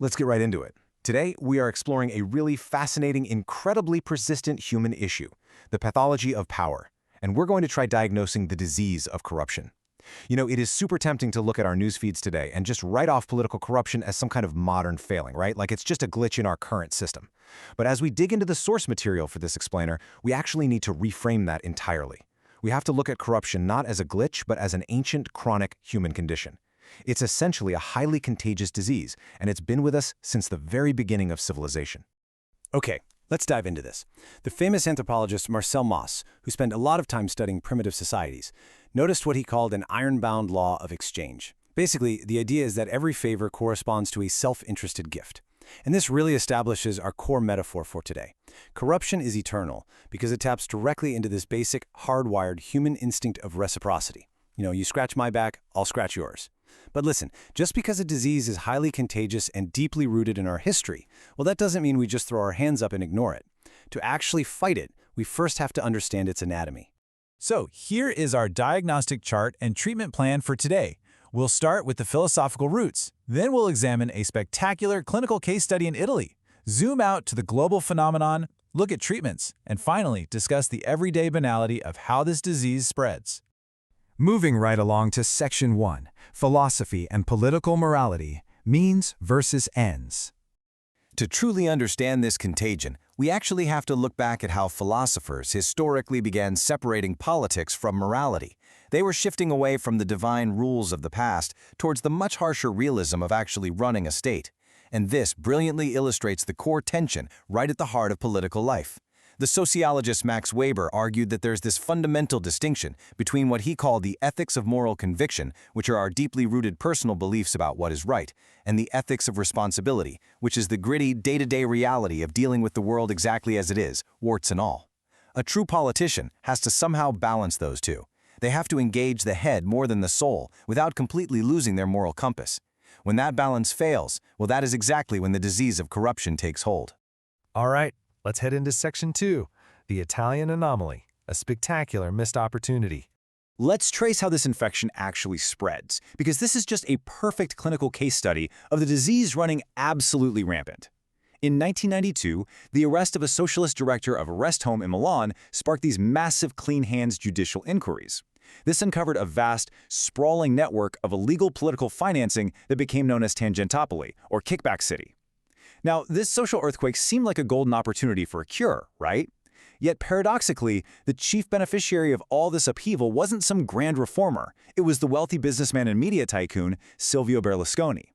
Let's get right into it. Today, we are exploring a really fascinating, incredibly persistent human issue, the pathology of power. And we're going to try diagnosing the disease of corruption. It is super tempting to look at our news feeds today and just write off political corruption as some kind of modern failing, right? Like it's just a glitch in our current system. But as we dig into the source material for this explainer, we actually need to reframe that entirely. We have to look at corruption not as a glitch, but as an ancient, chronic human condition. It's essentially a highly contagious disease, and it's been with us since the very beginning of civilization. Okay, let's dive into this. The famous anthropologist Marcel Mauss, who spent a lot of time studying primitive societies, noticed what he called an iron-bound law of exchange. Basically, the idea is that every favor corresponds to a self-interested gift. And this really establishes our core metaphor for today. Corruption is eternal because it taps directly into this basic, hardwired human instinct of reciprocity. You scratch my back, I'll scratch yours. But listen, just because a disease is highly contagious and deeply rooted in our history, well, that doesn't mean we just throw our hands up and ignore it. To actually fight it, we first have to understand its anatomy. So here is our diagnostic chart and treatment plan for today. We'll start with the philosophical roots. Then we'll examine a spectacular clinical case study in Italy, zoom out to the global phenomenon, look at treatments, and finally discuss the everyday banality of how this disease spreads. Moving right along to Section 1, Philosophy and Political Morality, Means versus Ends. To truly understand this contagion, we actually have to look back at how philosophers historically began separating politics from morality. They were shifting away from the divine rules of the past towards the much harsher realism of actually running a state. And this brilliantly illustrates the core tension right at the heart of political life. The sociologist Max Weber argued that there's this fundamental distinction between what he called the ethics of moral conviction, which are our deeply rooted personal beliefs about what is right, and the ethics of responsibility, which is the gritty, day-to-day reality of dealing with the world exactly as it is, warts and all. A true politician has to somehow balance those two. They have to engage the head more than the soul without completely losing their moral compass. When that balance fails, well, that is exactly when the disease of corruption takes hold. All right. Let's head into Section 2, the Italian anomaly, a spectacular missed opportunity. Let's trace how this infection actually spreads, because this is just a perfect clinical case study of the disease running absolutely rampant. In 1992, the arrest of a socialist director of a rest home in Milan sparked these massive clean hands judicial inquiries. This uncovered a vast, sprawling network of illegal political financing that became known as Tangentopoli, or Kickback City. Now, this social earthquake seemed like a golden opportunity for a cure, right? Yet paradoxically, the chief beneficiary of all this upheaval wasn't some grand reformer. It was the wealthy businessman and media tycoon, Silvio Berlusconi.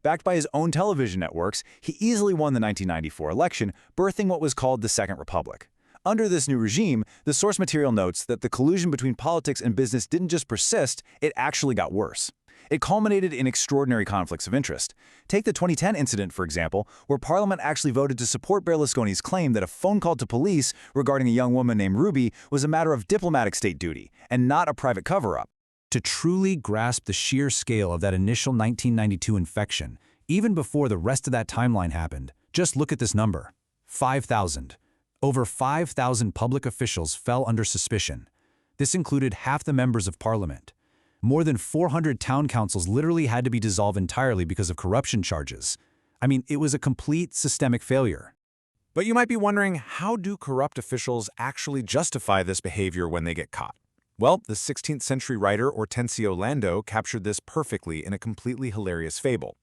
Backed by his own television networks, he easily won the 1994 election, birthing what was called the Second Republic. Under this new regime, the source material notes that the collusion between politics and business didn't just persist, it actually got worse. It culminated in extraordinary conflicts of interest. Take the 2010 incident, for example, where Parliament actually voted to support Berlusconi's claim that a phone call to police regarding a young woman named Ruby was a matter of diplomatic state duty and not a private cover-up. To truly grasp the sheer scale of that initial 1992 infection, even before the rest of that timeline happened, just look at this number: 5,000. Over 5,000 public officials fell under suspicion. This included half the members of Parliament. More than 400 town councils literally had to be dissolved entirely because of corruption charges. I mean, it was a complete systemic failure. But you might be wondering, how do corrupt officials actually justify this behavior when they get caught? Well, the 16th century writer Hortensio Lando captured this perfectly in a completely hilarious fable.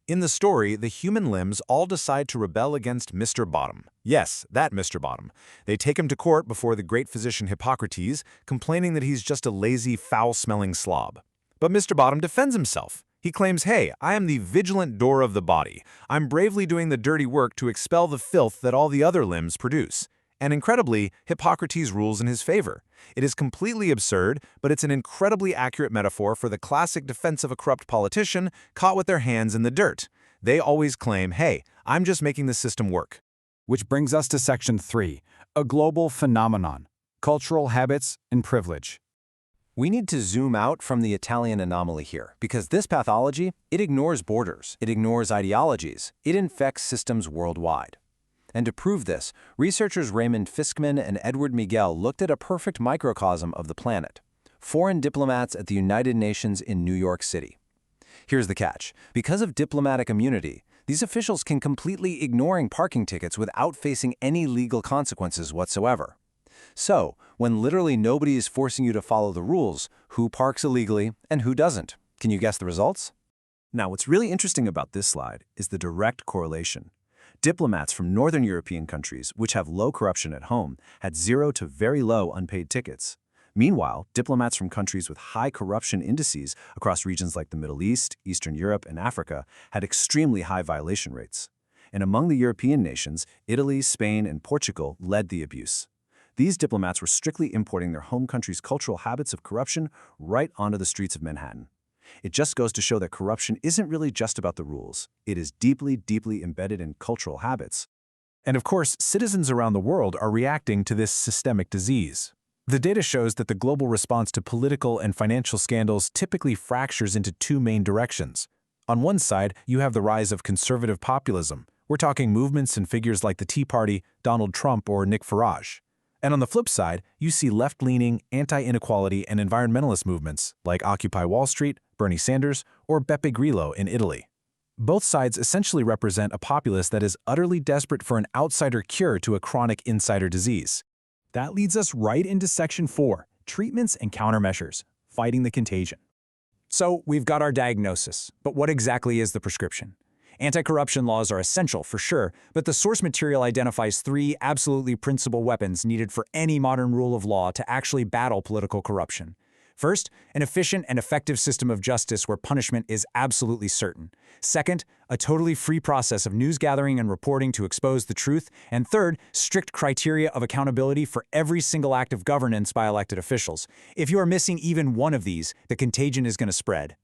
In the story, the human limbs all decide to rebel against Mr. Bottom. Yes, that Mr. Bottom. They take him to court before the great physician Hippocrates, complaining that he's just a lazy, foul-smelling slob. But Mr. Bottom defends himself. He claims, hey, I am the vigilant door of the body. I'm bravely doing the dirty work to expel the filth that all the other limbs produce. And incredibly, Hippocrates rules in his favor. It is completely absurd, but it's an incredibly accurate metaphor for the classic defense of a corrupt politician caught with their hands in the dirt. They always claim, hey, I'm just making the system work. Which brings us to Section 3, a global phenomenon, cultural habits and privilege. We need to zoom out from the Italian anomaly here, because this pathology, it ignores borders, it ignores ideologies, it infects systems worldwide. And to prove this, researchers Raymond Fiskman and Edward Miguel looked at a perfect microcosm of the planet: foreign diplomats at the United Nations in New York City. Here's the catch. Because of diplomatic immunity, These officials can completely ignoring parking tickets without facing any legal consequences whatsoever. So, when literally nobody is forcing you to follow the rules, who parks illegally and who doesn't? Can you guess the results? Now, what's really interesting about this slide is the direct correlation. Diplomats from Northern European countries, which have low corruption at home, had 0 to very low unpaid tickets. Meanwhile, diplomats from countries with high corruption indices across regions like the Middle East, Eastern Europe, and Africa had extremely high violation rates. And among the European nations, Italy, Spain, and Portugal led the abuse. These diplomats were strictly importing their home country's cultural habits of corruption right onto the streets of Manhattan. It just goes to show that corruption isn't really just about the rules. It is deeply, deeply embedded in cultural habits. And of course, citizens around the world are reacting to this systemic disease. The data shows that the global response to political and financial scandals typically fractures into two main directions. On one side, you have the rise of conservative populism. We're talking movements and figures like the Tea Party, Donald Trump, or Nick Farage. And on the flip side, you see left-leaning, anti-inequality and environmentalist movements like Occupy Wall Street, Bernie Sanders, or Beppe Grillo in Italy. Both sides essentially represent a populace that is utterly desperate for an outsider cure to a chronic insider disease. That leads us right into Section 4, Treatments and Countermeasures, Fighting the Contagion. So we've got our diagnosis, but what exactly is the prescription? Anti-corruption laws are essential for sure, but the source material identifies 3 absolutely principal weapons needed for any modern rule of law to actually battle political corruption. First, an efficient and effective system of justice where punishment is absolutely certain. Second, a totally free process of news gathering and reporting to expose the truth. And third, strict criteria of accountability for every single act of governance by elected officials. If you are missing even one of these, the contagion is going to spread.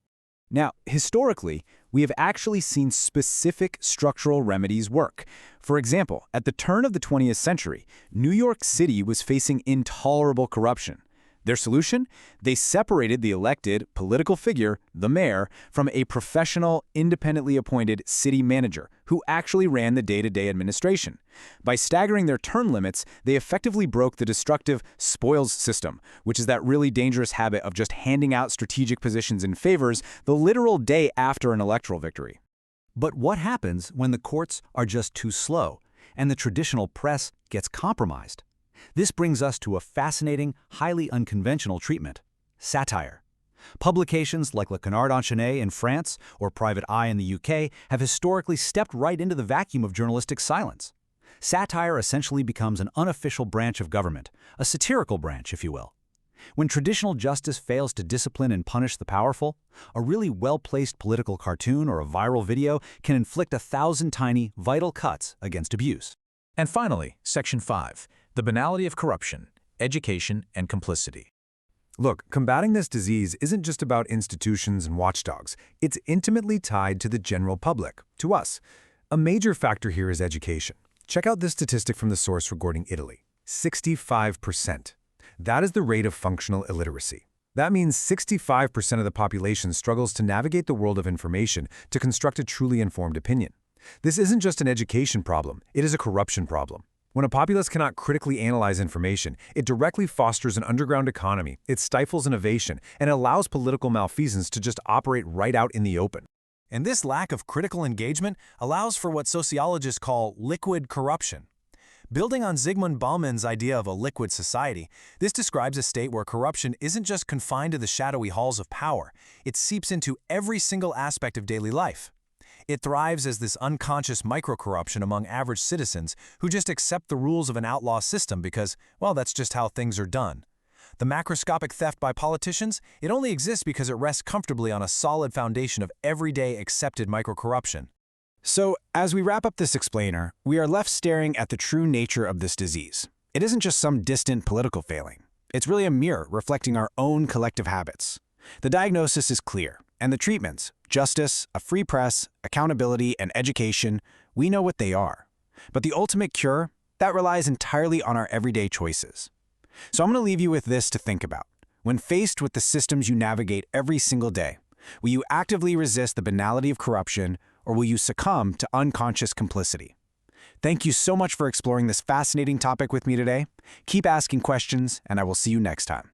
Now, historically, we have actually seen specific structural remedies work. For example, at the turn of the 20th century, New York City was facing intolerable corruption. Their solution? They separated the elected political figure, the mayor, from a professional, independently appointed city manager who actually ran the day-to-day administration. By staggering their term limits, they effectively broke the destructive spoils system, which is that really dangerous habit of just handing out strategic positions and favors the literal day after an electoral victory. But what happens when the courts are just too slow and the traditional press gets compromised? This brings us to a fascinating, highly unconventional treatment: satire. Publications like Le Canard Enchaîné in France or Private Eye in the UK have historically stepped right into the vacuum of journalistic silence. Satire essentially becomes an unofficial branch of government, a satirical branch, if you will. When traditional justice fails to discipline and punish the powerful, a really well-placed political cartoon or a viral video can inflict 1,000 tiny, vital cuts against abuse. And finally, Section 5, the banality of corruption, education, and complicity. Look, combating this disease isn't just about institutions and watchdogs. It's intimately tied to the general public, to us. A major factor here is education. Check out this statistic from the source regarding Italy: 65%. That is the rate of functional illiteracy. That means 65% of the population struggles to navigate the world of information to construct a truly informed opinion. This isn't just an education problem, it is a corruption problem. When a populace cannot critically analyze information, it directly fosters an underground economy, it stifles innovation, and allows political malfeasance to just operate right out in the open. And this lack of critical engagement allows for what sociologists call liquid corruption. Building on Zygmunt Bauman's idea of a liquid society, this describes a state where corruption isn't just confined to the shadowy halls of power, it seeps into every single aspect of daily life. It thrives as this unconscious micro-corruption among average citizens who just accept the rules of an outlaw system because, well, that's just how things are done. The macroscopic theft by politicians, it only exists because it rests comfortably on a solid foundation of everyday accepted micro-corruption. So, as we wrap up this explainer, we are left staring at the true nature of this disease. It isn't just some distant political failing. It's really a mirror reflecting our own collective habits. The diagnosis is clear, and the treatments, justice, a free press, accountability, and education, we know what they are. But the ultimate cure, that relies entirely on our everyday choices. So I'm going to leave you with this to think about. When faced with the systems you navigate every single day, will you actively resist the banality of corruption, or will you succumb to unconscious complicity? Thank you so much for exploring this fascinating topic with me today. Keep asking questions, and I will see you next time.